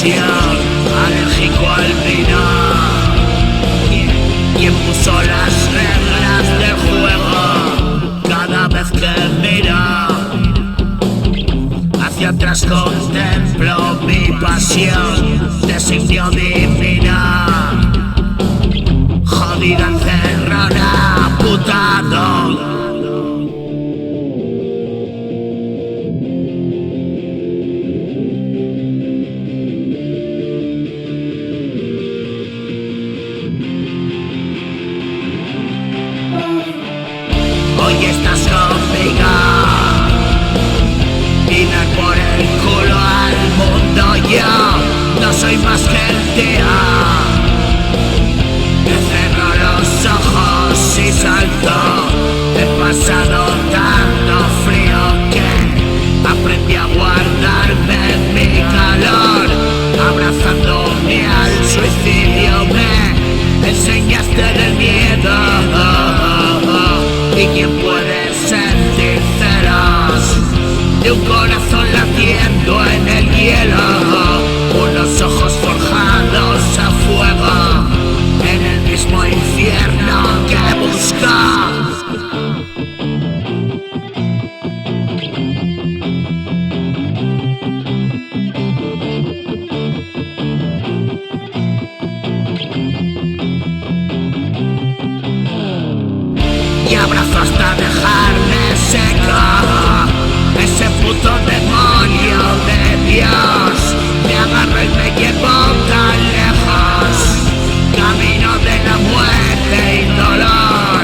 pasión, alérgico al vino. ¿Quién puso las reglas del juego? Cada vez que miro hacia atrás contemplo mi pasión, designio divina. Jodida encerrona, putado. Hoy estás conmigo y dar por el culo al mundo. Yo no soy más que el tío. Me cerro los ojos y salto. He pasado tanto frío que aprendí a guardarme mi calor. Abrazándome al suicidio me enseñaste del miedo. ¿Y quién puede sentir celos de un corazón latiendo en el hielo? Unos ojos forjados a fuego en el mismo infierno que busca. Y abrazo hasta dejarme seco. Ese puto demonio de Dios me agarra y me llevó tan lejos. Camino de la muerte y dolor.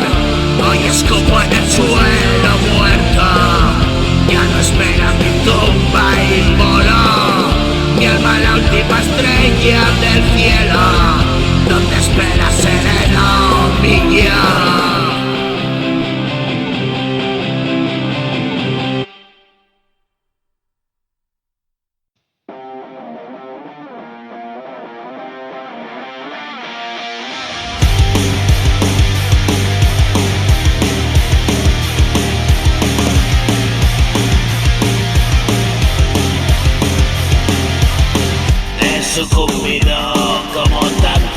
Hoy escupo en el suelo muerto. Ya no espera mi tumba y voló mi alma a la última estrella del cielo, donde espera sereno mi yo. Sucumbido como tanto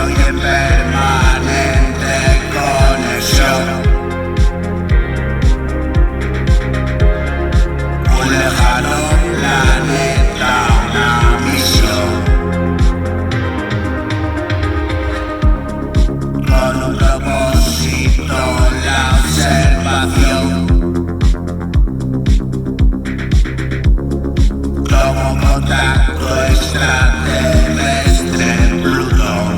Estoy en permanente conexión. Un lejano planeta, una misión. Con un propósito, la observación. Como contacto extraterrestre en Plutón.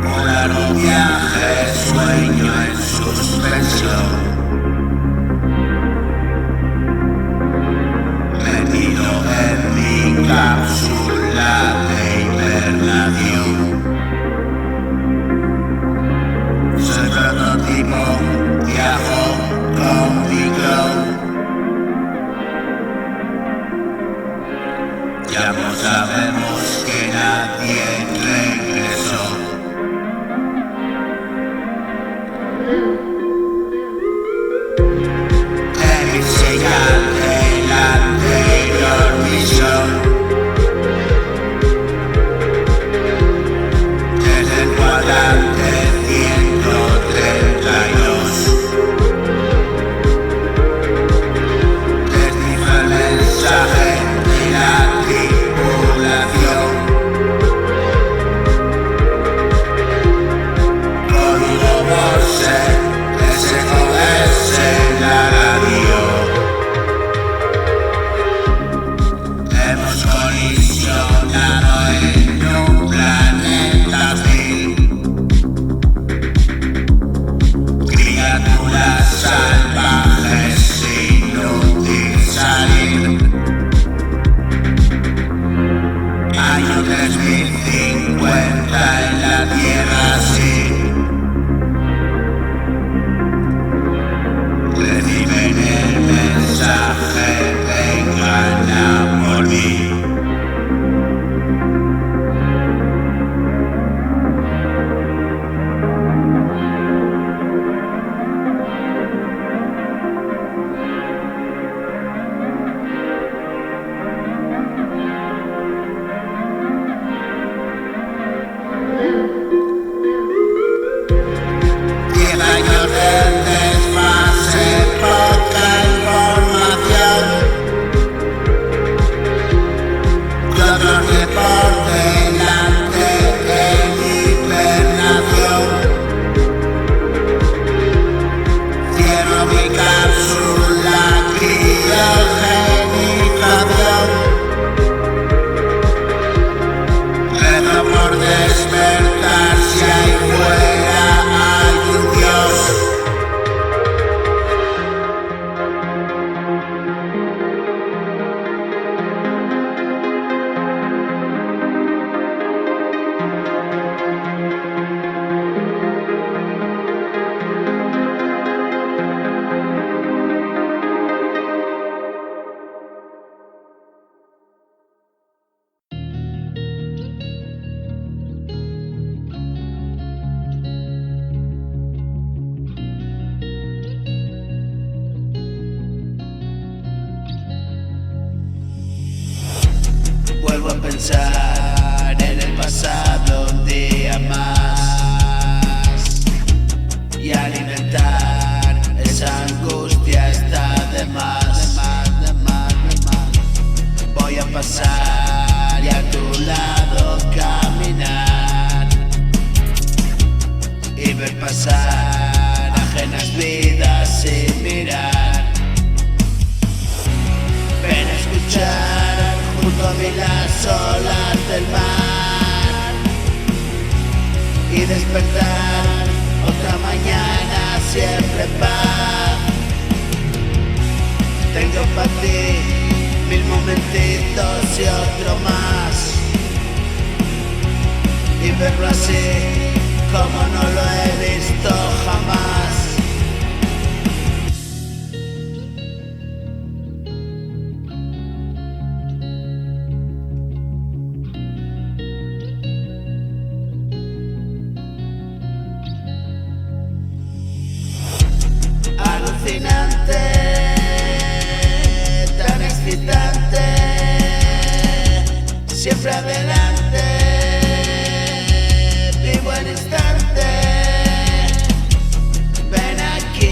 Un largo viaje, sueño en suspensión. Metido en mi cápsula de hibernación. Soy prototipo, viajo con mi clon. Ya no sabemos que nadie regresó. Eres señal de la anterior misión. Desde el cuadrante 132. Descifra el mensaje de la tripulación. Código Morse, S.O.S en la radio. Hemos colisionado en un planeta hostil. Criaturas salvajes, inútil salir. Año 3050 en la Tierra, sí. Reciben el mensaje, vengan a por mí. Años de desfase, poca información. Y otros 10 por delante en hibernación. Cierro mi cápsula, criogenización. Rezo por despertar si hay fuera hay un Dios. Vuelvo a pensar en el pasado un día más. Y alimentar esa angustia está de más. Voy a pasar y a tu lado caminar. Y ver pasar ajenas vidas sin mirar. Ven a escuchar junto a mí las olas del mar. Y despertar otra mañana siempre en paz. Tengo para ti 1000 momentitos y otro más. Y verlo así como no lo he visto jamás. Alucinante, tan excitante, siempre siempre adelante, vivo el instante. Ven aquí,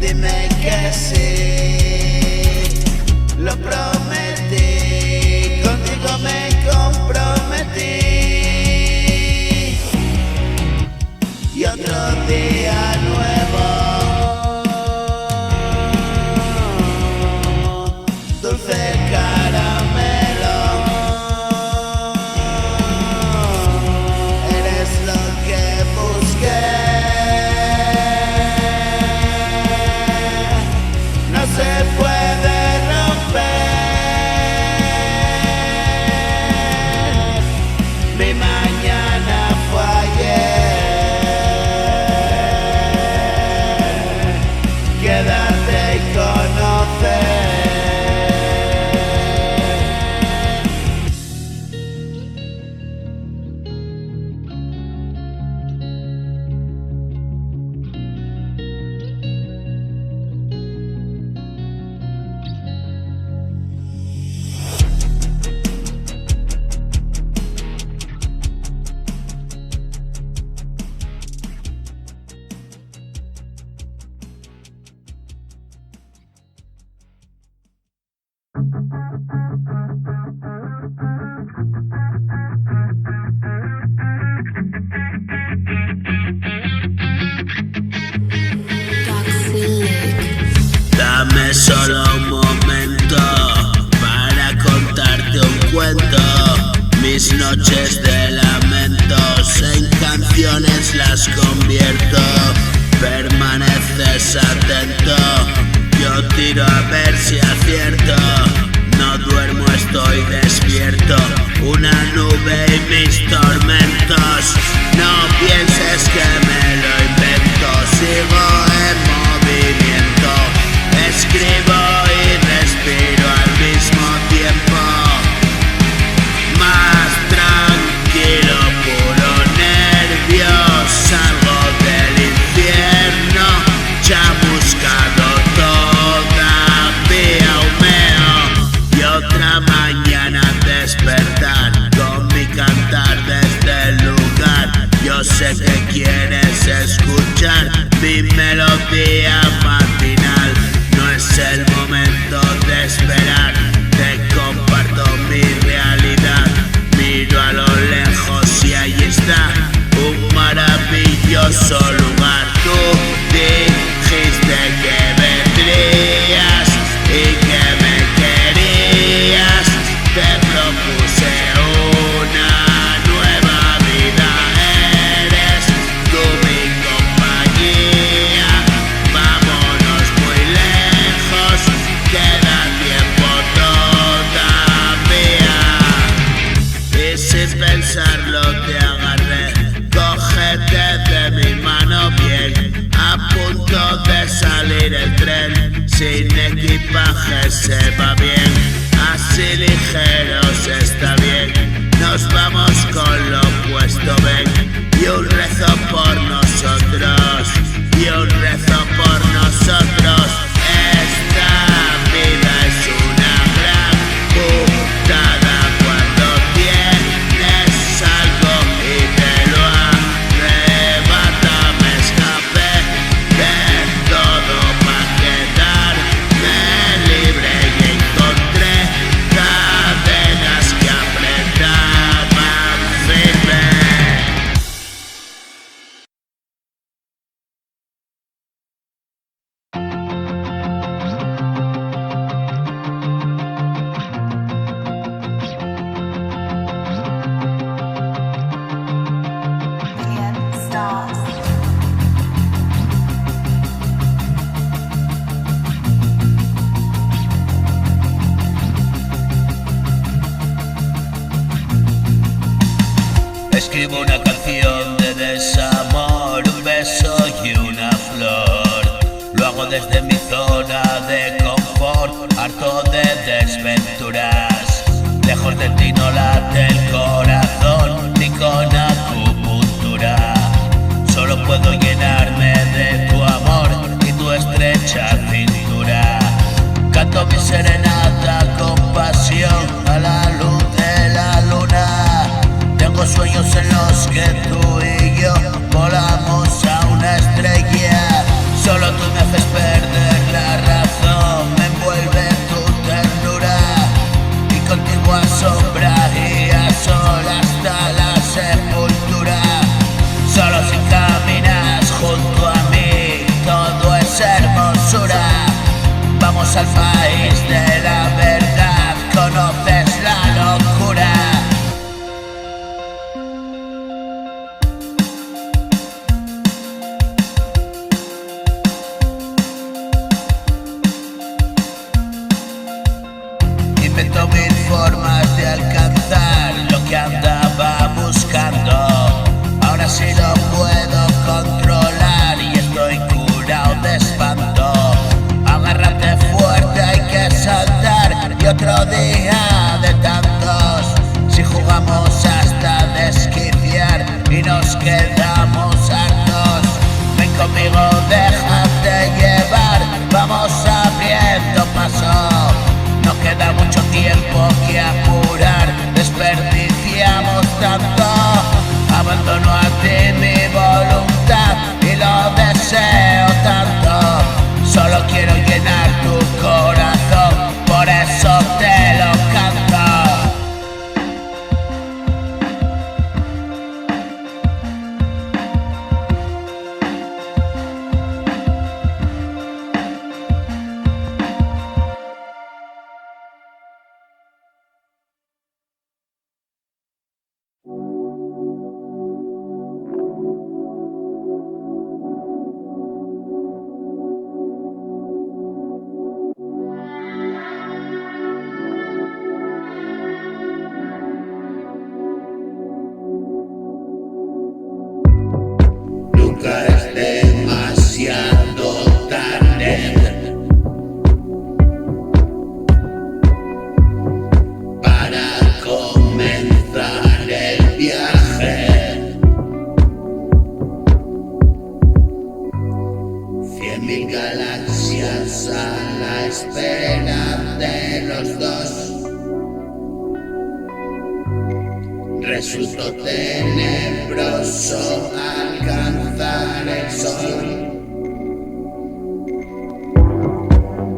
dime que sí, lo prometí, contigo me comprometí. Y otro día nuevo, dulce caramelo, eres lo que busqué. No se puede romper, mi mañana fue ayer. Quédate y conoce. Dame solo un momento para contarte un cuento. Mis noches de lamentos en canciones las convierto. Permaneces atento, yo tiro a ver si acierto. No duermo, estoy despierto. Una nube y mis tormentos. No pienses que me lo invento. Sigo en movimiento. Escribo y respiro al mismo tiempo. Más tranquilo, puro nervios. Salgo del infierno, chamuscado todavía humeo. Y otra mañana despertar con mi cantar desde el lugar. Yo sé que quieres escuchar mi melodía matinal. No es el momento de esperar, te comparto mi realidad. Miro a lo lejos y ahí está un maravilloso lugar. Tú dijiste que vendrías y que me querías. Te propuse una nueva vida. Eres tú mi compañía. Vámonos muy lejos, queda tiempo todavía. Y sin pensarlo te agarré, cógete de mi mano bien. A punto de salir el tren, sin equipaje se va bien. Así ligeros está bien, nos vamos con lo puesto, ven. Y un rezo por nosotros, y un rezo por nosotros. Esta vida es una gran putada cuando tienes algo y te lo arrebata. Me escapé de todo para quedarme libre y encontré cadenas que apretaban firme. Escribo una canción de desamor, un beso y una flor. Lo hago desde mi zona de confort, harto de desventuras. Lejos de ti no late el corazón, ni con acupuntura. Solo puedo llenarme de tu amor y tu estrecha cintura. Canto mi serenata con pasión a la la locura. Invento mil formas de alcanzar lo que andaba buscando. Ahora sí lo puedo controlar y estoy curado de espanto. Agárrate fuerte, hay que saltar. Y otro día de tantos, si jugamos hasta desquiciar y nos quedamos hartos. Ven conmigo, déjate llevar, vamos abriendo paso. No queda mucho tiempo que apurar, desperdiciamos tanto. Abandono a ti mi voluntad y lo deseo tanto. Solo quiero llenar tu corazón, por eso te lo canto. Nunca es demasiado tarde para comenzar el viaje. 100.000 galaxias a la espera de los dos. Resultó tenebroso alcanzar el sol.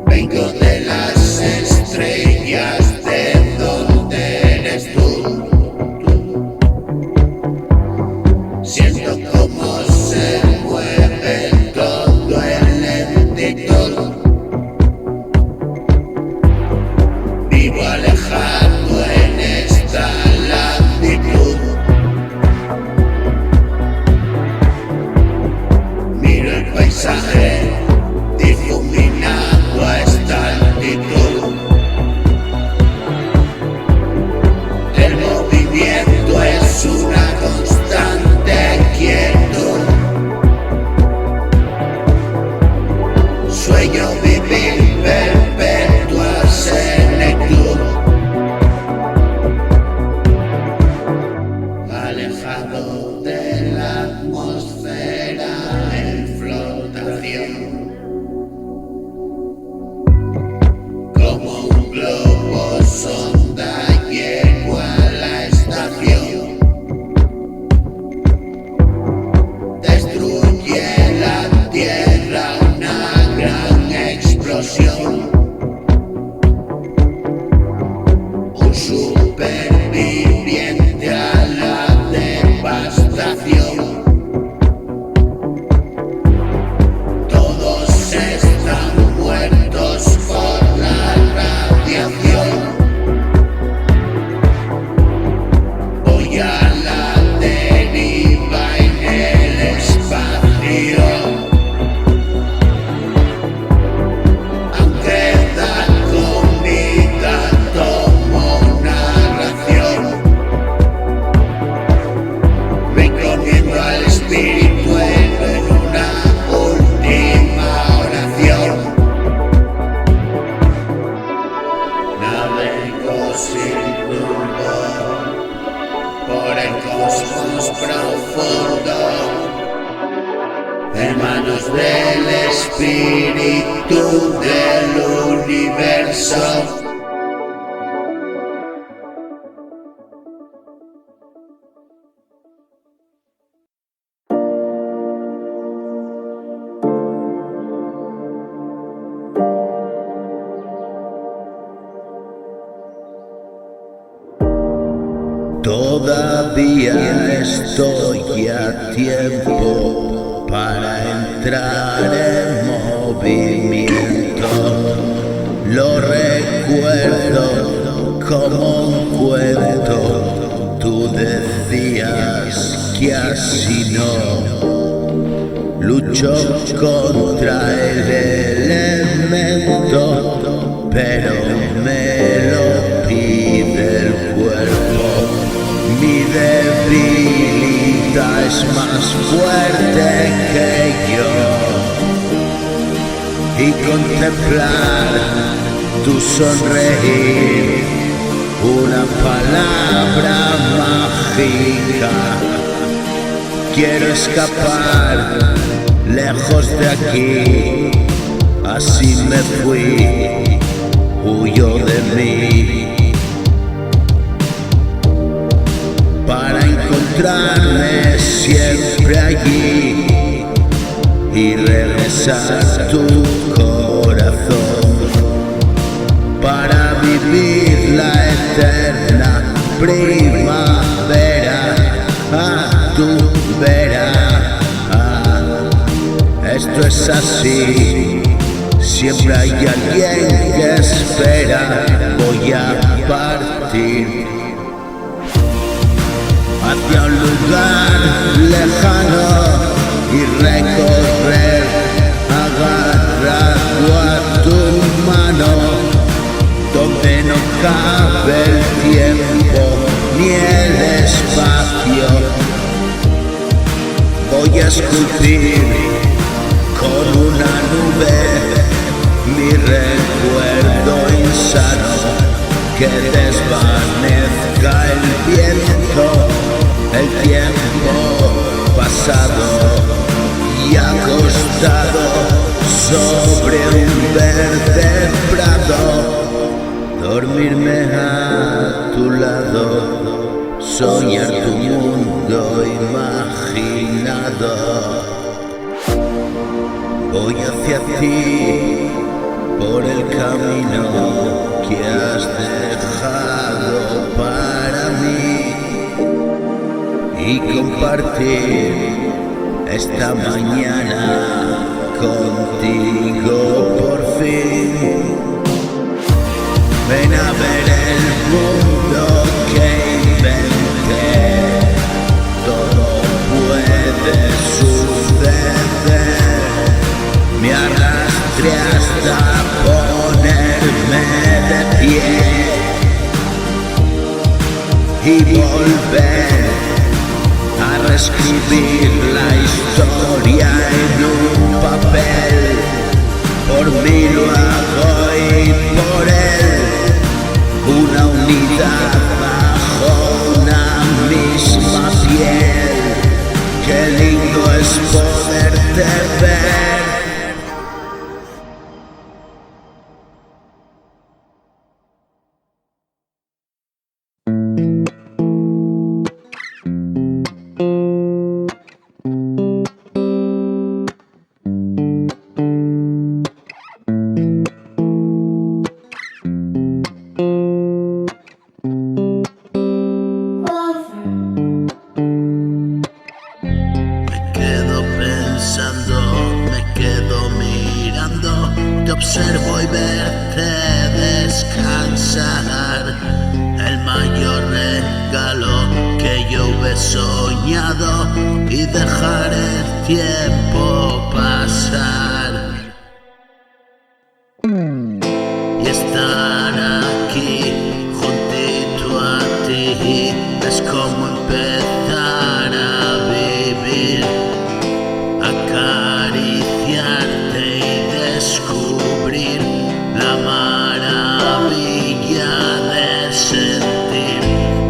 Vengo de las estrellas, de donde eres tú. Siento cómo se mueve todo en lentitud. Vivo alejado en esta latitud. Miro el paisaje difuminado a esta altitud. El movimiento es una constante quietud. Sueño vivir perpetua senectud. Alejado de la atmósfera en flotación. Como un globo sonda llego a la estación. Destruye la tierra una gran explosión. Un superviviente a la devastación. Todos están muertos por la radiación. Voy a la deriva en el espacio. Aunque da comida, tomo una ración. Ven comiendo al espíritu en una última oración. Navego sin rumbo por el cosmos profundo, hermanos del espíritu del universo. Todavía estoy a tiempo para entrar en movimiento. Lo recuerdo como un cuento. Tú decías que así no. Lucho contra el elemento, pero me lo pide el cuerpo. Mi debilidad es más fuerte que yo, y contemplar tu sonreír, una palabra mágica. Quiero escapar lejos de aquí, así me fui, huyó de mí, para encontrarme siempre allí y regresar a tu corazón, para vivir la eterna primavera a tu vera. Esto es así, siempre hay alguien que espera. Voy a partir hacia un lugar lejano y recorrer agarrado a tu mano, donde no cabe el tiempo ni el espacio. Voy a esculpir con una nube mi recuerdo insano, que desvanezca el viento, el tiempo pasado y acostado sobre un verde prado. Dormirme a tu lado, soñar tu mundo imaginado. Voy hacia ti por el camino que has dejado para mí, y compartir esta mañana contigo por fin. Ven a ver el mundo que inventé, todo puede suceder. Me arrastré hasta ponerme de pie y volver a reescribir la historia en un papel. Por mí lo hago y por él, una unidad bajo una misma piel. Qué lindo es poderte ver. Observo y verte descansar, el mayor regalo que yo he soñado, y dejar el tiempo pasar y estar aquí juntito a ti. Es como empezar a vivir, acariciarte y descubrir la maravilla de sentir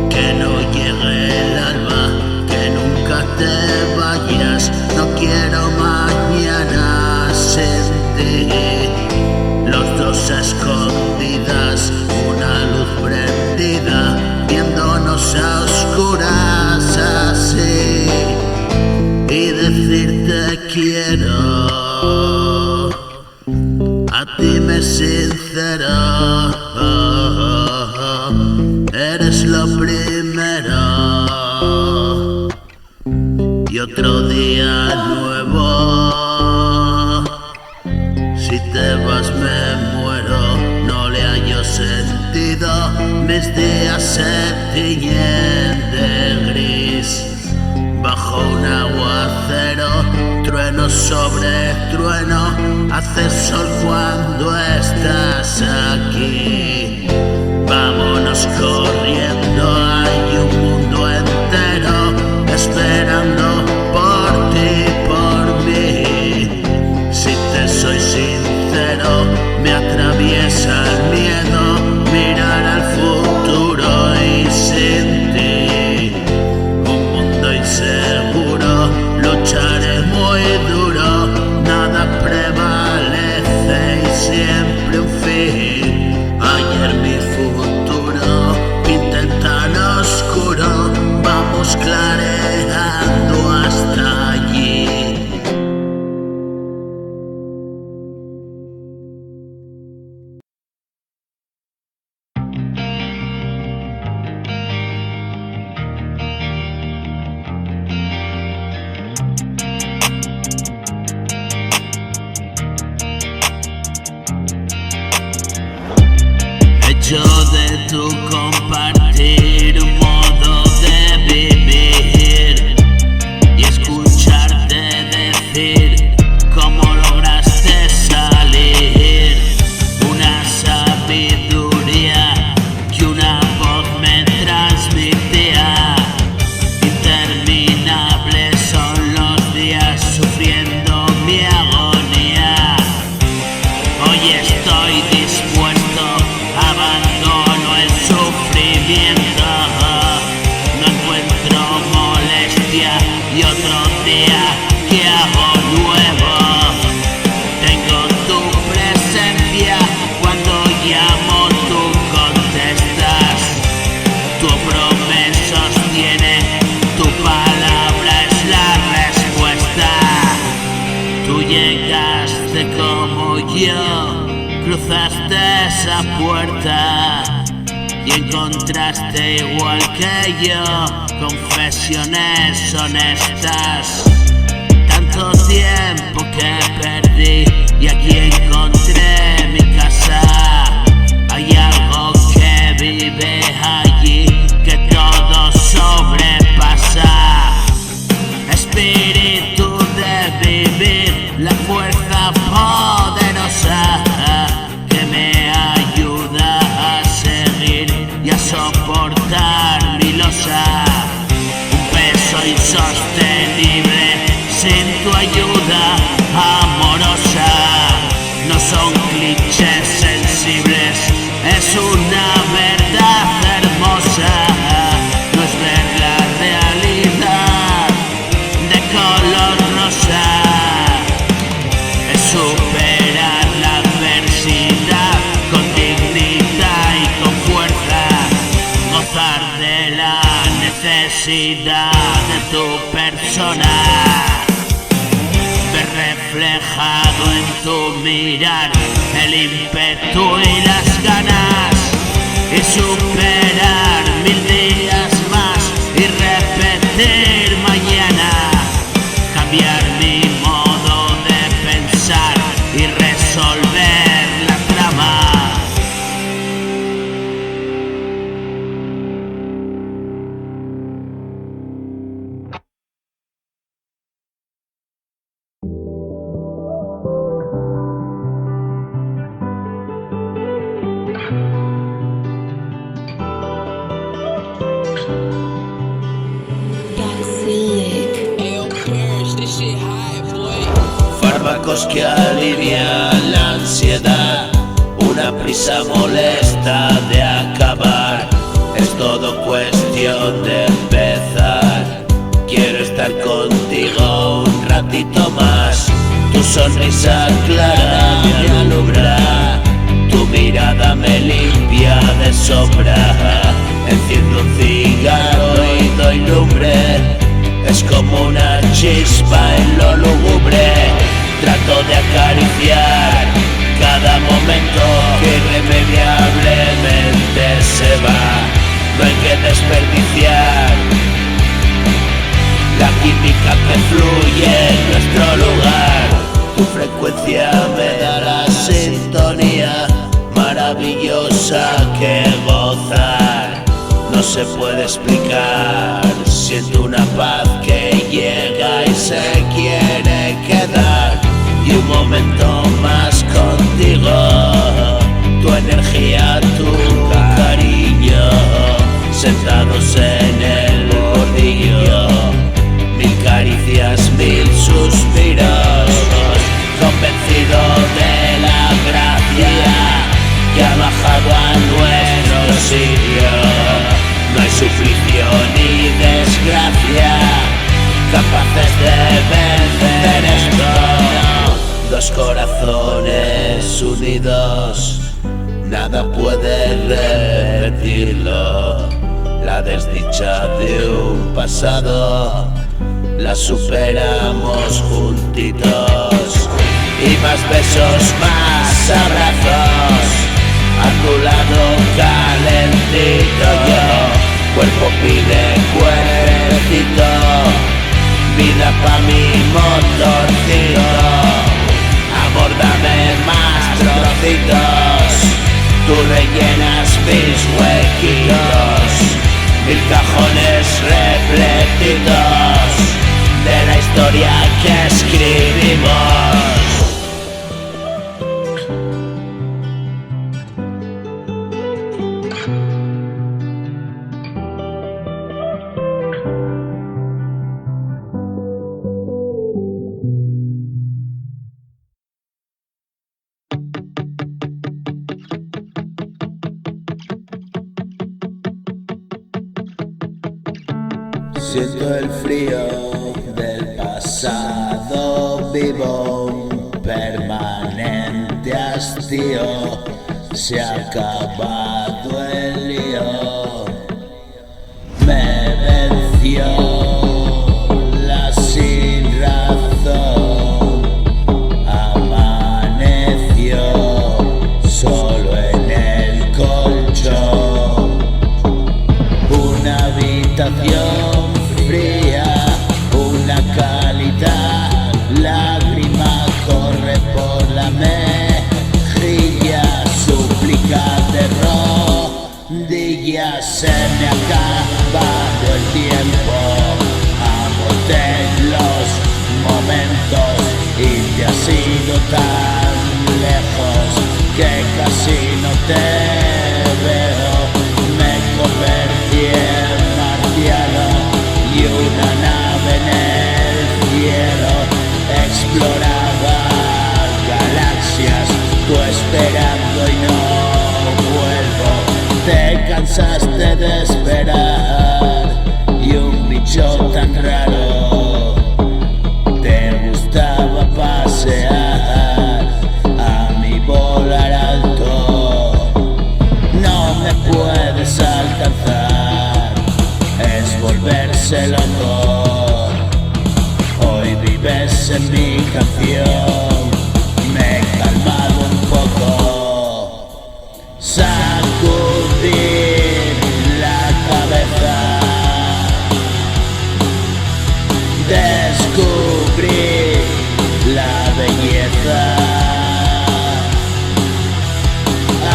que no llegue el alba, que nunca te vayas. No quiero mañana sin ti. Los dos a escondidas, una luz prendida, viéndonos a oscuras así, y decirte quiero. A ti me sincero, eres lo primero, y otro día nuevo. Si te vas me muero, no le hallo sentido. Mis tiñen de gris. Bajo un aguacero, trueno sobre trueno, hace sol cuando estás aquí. Vámonos corriendo, hay un mundo entero esperando por ti, por mí. Si te soy sincero, me atraviesa el miedo mirar al futuro y sin ti. Un mundo inseguro, lucharé muy duro, nada prevalece y siempre un fin. Ayer mi futuro pinta tan oscuro, vamos clareando hasta allí. Hecho de tu compartir un modo de vivir y escucharte decir cómo lograste salir. Una sabiduría que una voz me transmitía. Interminables son los días sufriendo mi agonía. Hoy estoy dispuesto, abandono el sufrimiento, no encuentro molestia y otro día que hago nuevo. Tengo tu presencia, cuando llamo tú contestas. Tu hombro me sostiene, tu palabra es la respuesta. Tú llegaste como yo, cruzaste esa puerta y encontraste igual que yo confesiones honestas. Tanto tiempo que perdí y aquí encontré mi casa. Hay algo que vive allí que todo sobrepasa. Espíritu de vivir, la fuerza poderosa que me ayuda a seguir y a soportar mi losa. Un peso insostenible sin tu ayuda amorosa. No son clichés sensibles, es una verdad hermosa. No es ver la realidad de color rosa, es superar la adversidad con dignidad y con fuerza, gozar de la necesidad de tu persona, ver reflejado en tu mirar el ímpetu y las ganas, y superar 1000 días más y repetir mañana, cambiar mi modo de pensar y resolver la trama. Fármacos que alivian la ansiedad, una prisa molesta de acabar. Es todo cuestión de empezar. Quiero estar contigo un ratito más. Tu sonrisa clara me alumbra, tu mirada me limpia de sombra. Enciendo un cigarro y doy lumbre, es como una chispa en lo lúgubre. Trato de acariciar cada momento que irremediablemente se va. No hay que desperdiciar la química que fluye en nuestro lugar. Tu frecuencia me da la sintonía maravillosa que gozar. No se puede explicar. Siento una paz que llega y se quiere quedar. Y un momento más contigo, tu energía, tu cariño, sentados en el bordillo, mil caricias, mil suspiros, convencido de la gracia que ha bajado a nuestro sitio. No hay suplicio ni desgracia capaces de vencer esto. Dos corazones unidos, nada puede repetirlo. La desdicha de un pasado la superamos juntitos. Y más besos, más abrazos, a tu lado calentito yo. Cuerpo pide cuerpecito, vida pa' mi motorcito. Amor, dame más trocitos, tú rellenas mis huequitos. Mil cajones repletitos de la historia que escribimos. Siento el frío del pasado vivo, un permanente hastío. Se ha acabado el lío, me venció la sin razón. Amaneció solo en el colchón, una habitación fría, una calidad, lágrima corre por la mejilla, súplica de rodillas. Se me ha acabado el tiempo, agoté los momentos y te has ido tan lejos que casi no te veo. Me convertí en marciano y una nave en el cielo exploraba galaxias, tú esperando y no vuelvo. Te cansaste de esperar y un bicho tan raro te gustaba pasear, a mí volar alto. No me puedes alcanzar, es volverse loco. Hoy vives en mi canción, me he calmado un poco. Sacudir la cabeza, descubrir la belleza.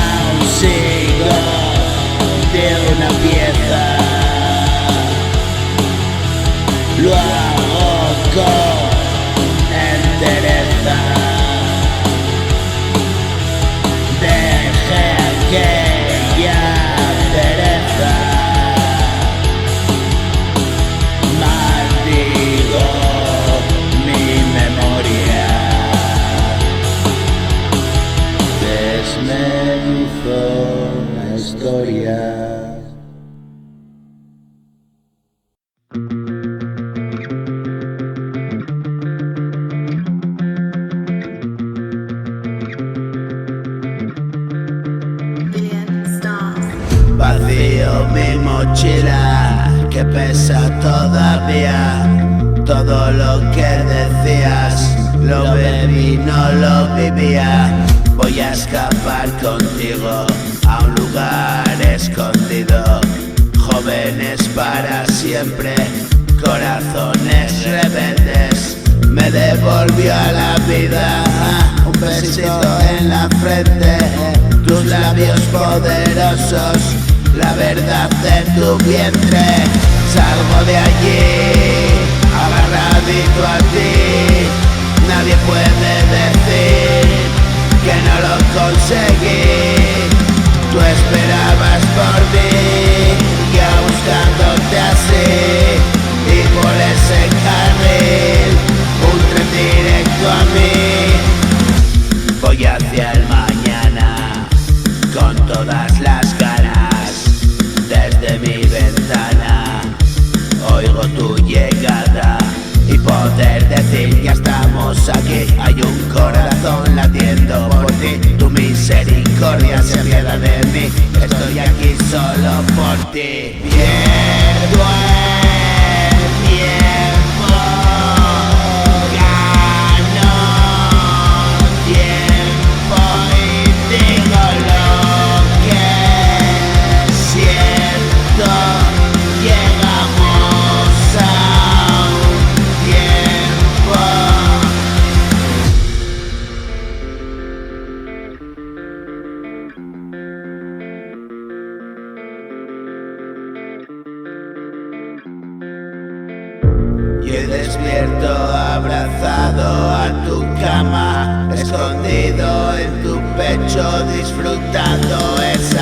Aún sigo de una pieza, lo hago con entereza. Deje aquella pereza, maldigo mi memoria. Desmenuzo la historia. Vacío mi mochila que pesa todavía. Todo lo que decías lo bebí, no lo vivía. Voy a escapar contigo a un lugar escondido. Jóvenes para siempre, corazones rebeldes. Me devolvió a la vida un besito en la frente. Tus labios poderosos la verdad de tu vientre. Salgo de allí, agarradito a ti. Nadie puede decir que no lo conseguí. Tú esperabas por mí, ya buscándote así. Y por ese carril, un tren directo a mí. Voy hacia el mañana, con todas las ganas. Desde mi ventana, oigo tu llegada. Y poder decir, ya estamos aquí. Hay un corazón latiendo por ti. Tu misericordia se apiada de mí. Estoy aquí solo por ti. Pierdo el tiempo, gano tiempo y digo lo que siento. Llegamos a un tiempo. Y despierto abrazado a tu cama, escondido en tu pecho, disfrutando esa